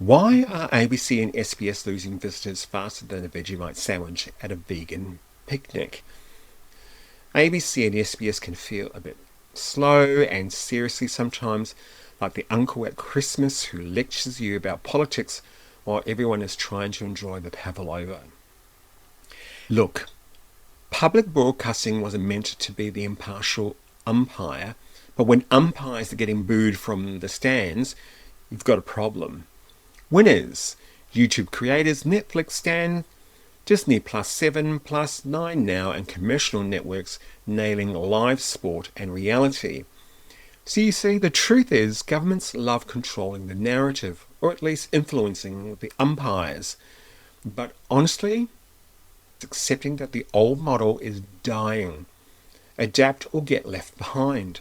Why are ABC and SBS losing visitors faster than a Vegemite sandwich at a vegan picnic? ABC and SBS can feel a bit slow and seriously sometimes, like the uncle at Christmas who lectures you about politics while everyone is trying to enjoy the pavlova. Look, public broadcasting wasn't meant to be the impartial umpire, but when umpires are getting booed from the stands, you've got a problem. Winners: YouTube creators, Netflix, Stan, Disney Plus 7, Plus 9 now, and commercial networks nailing live sport and reality. So you see, the truth is governments love controlling the narrative, or at least influencing the umpires. But honestly, it's accepting that the old model is dying. Adapt or get left behind.